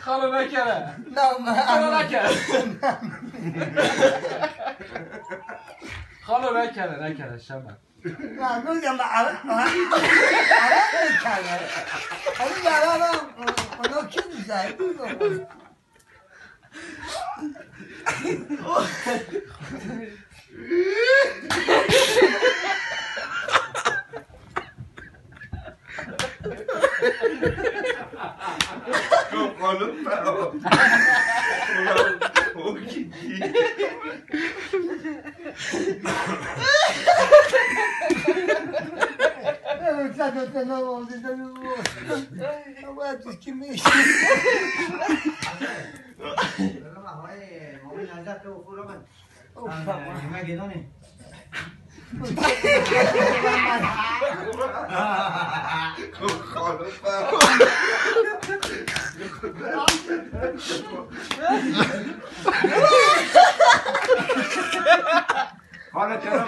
خاله نکره نه خاله نکره خاله نکره شما نه میگم عرب نکره حالا عرب اونا کی میزه خانم او کی حالا چرا